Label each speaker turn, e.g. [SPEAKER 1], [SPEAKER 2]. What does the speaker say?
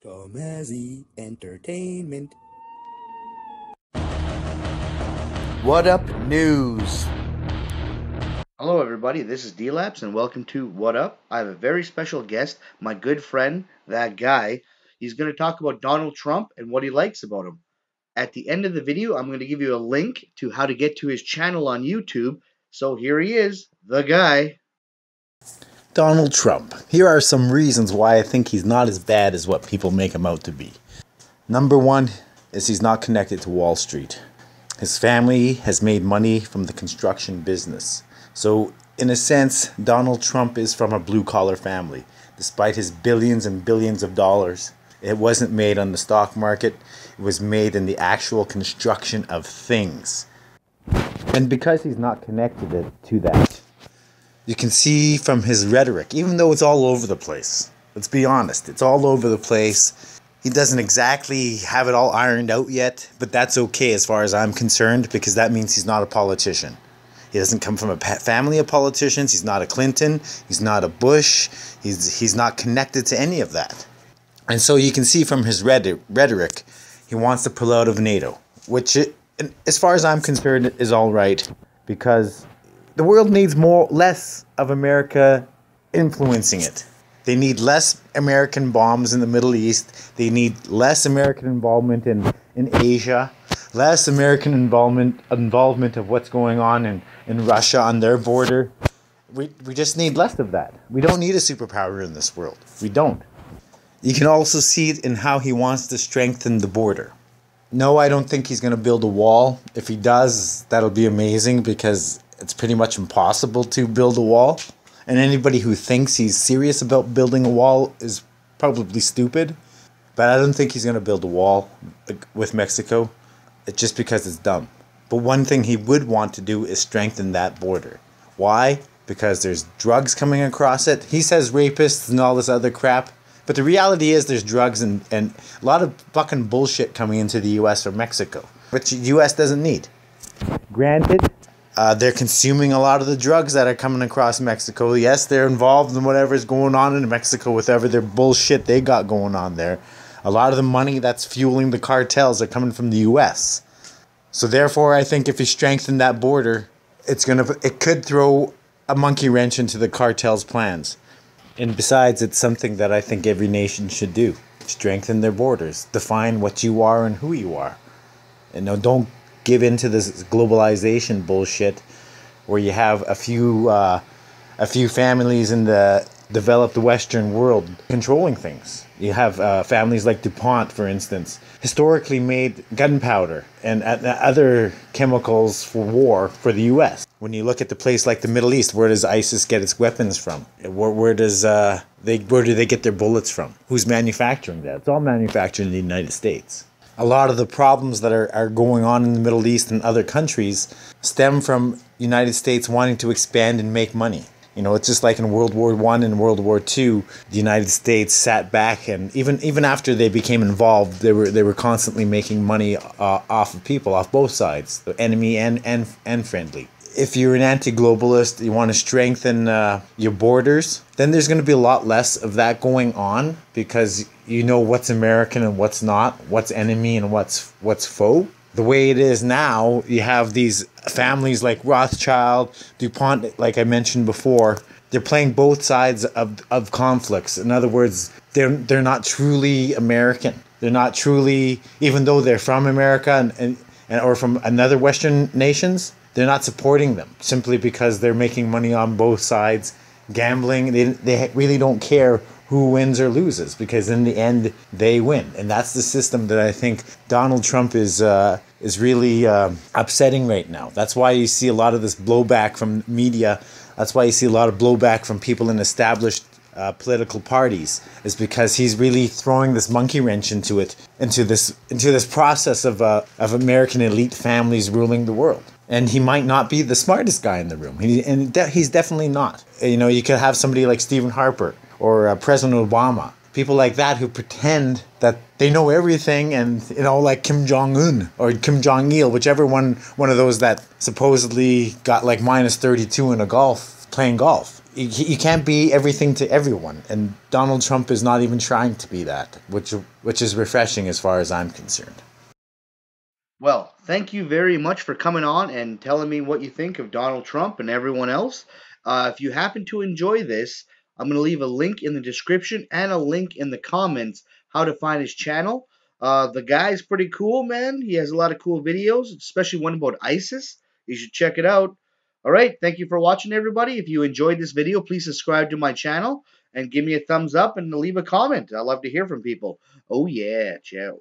[SPEAKER 1] Tomazzi Entertainment.
[SPEAKER 2] What Up News?
[SPEAKER 3] Hello everybody, this is D-Laps and welcome to What Up. I have a very special guest, my good friend, that guy. He's going to talk about Donald Trump and what he likes about him. At the end of the video, I'm going to give you a link to how to get to his channel on YouTube. So here he is, the guy.
[SPEAKER 2] Donald Trump. Here are some reasons why I think he's not as bad as what people make him out to be. Number one is he's not connected to Wall Street. His family has made money from the construction business. So, in a sense, Donald Trump is from a blue-collar family. Despite his billions and billions of dollars, it wasn't made on the stock market. It was made in the actual construction of things. And because he's not connected to that, you can see from his rhetoric, even though it's all over the place. Let's be honest, it's all over the place. He doesn't exactly have it all ironed out yet, but that's okay as far as I'm concerned, because that means he's not a politician. He doesn't come from a family of politicians. He's not a Clinton. He's not a Bush. He's not connected to any of that. And so you can see from his rhetoric, he wants to pull out of NATO, which, as far as I'm concerned, is all right, because the world needs less of America influencing it. They need less American bombs in the Middle East. They need less American involvement in Asia, less American involvement of what's going on in Russia on their border. We just need less of that. We don't need a superpower in this world. We don't. You can also see it in how he wants to strengthen the border. No, I don't think he's going to build a wall. If he does, that'll be amazing, because it's pretty much impossible to build a wall. And anybody who thinks he's serious about building a wall is probably stupid. But I don't think he's going to build a wall with Mexico. It's just because it's dumb. But one thing he would want to do is strengthen that border. Why? Because there's drugs coming across it. He says rapists and all this other crap. But the reality is there's drugs and a lot of fucking bullshit coming into the U.S. from Mexico, which the U.S. doesn't need. Granted, they're consuming a lot of the drugs that are coming across Mexico. Yes, they're involved in whatever's going on in Mexico with whatever their bullshit they got going on there. A lot of the money that's fueling the cartels are coming from the U.S. So therefore, I think if you strengthen that border, it could throw a monkey wrench into the cartel's plans. And besides, it's something that I think every nation should do. Strengthen their borders. Define what you are and who you are. And no, don't give in to this globalization bullshit where you have a few families in the developed Western world controlling things. You have families like DuPont, for instance, historically made gunpowder and other chemicals for war for the U.S. When you look at the place like the Middle East, where does ISIS get its weapons from? Where do they get their bullets from? Who's manufacturing that? It's all manufactured in the United States. A lot of the problems that are going on in the Middle East and other countries stem from United States wanting to expand and make money. You know, it's just like in World War I and World War II, the United States sat back, and even after they became involved, they were constantly making money off of people, off both sides, the enemy and friendly. If you're an anti-globalist, you want to strengthen your borders, then there's going to be a lot less of that going on, because you know what's American and what's not, what's enemy and what's foe. The way it is now, you have these families like Rothschild, DuPont, like I mentioned before. They're playing both sides of conflicts. In other words, they're not truly American. They're not truly, even though they're from America and or from another Western nations, they're not supporting them simply because they're making money on both sides, gambling. They really don't care who wins or loses, because in the end they win. And that's the system that I think Donald Trump is really upsetting right now. That's why you see a lot of this blowback from media. That's why you see a lot of blowback from people in established political parties, is because he's really throwing this monkey wrench into this process of American elite families ruling the world. And he might not be the smartest guy in the room. He's definitely not. You know, you could have somebody like Stephen Harper or President Obama, people like that who pretend that they know everything, and, you know, like Kim Jong-un or Kim Jong-il, whichever one of those that supposedly got like -32 in playing golf. You can't be everything to everyone, and Donald Trump is not even trying to be that, which is refreshing as far as I'm concerned.
[SPEAKER 3] Well, thank you very much for coming on and telling me what you think of Donald Trump and everyone else. If you happen to enjoy this, I'm going to leave a link in the description and a link in the comments how to find his channel. The guy's pretty cool, man. He has a lot of cool videos, especially one about ISIS. You should check it out. All right, thank you for watching, everybody. If you enjoyed this video, please subscribe to my channel and give me a thumbs up and leave a comment. I love to hear from people. Oh, yeah, ciao.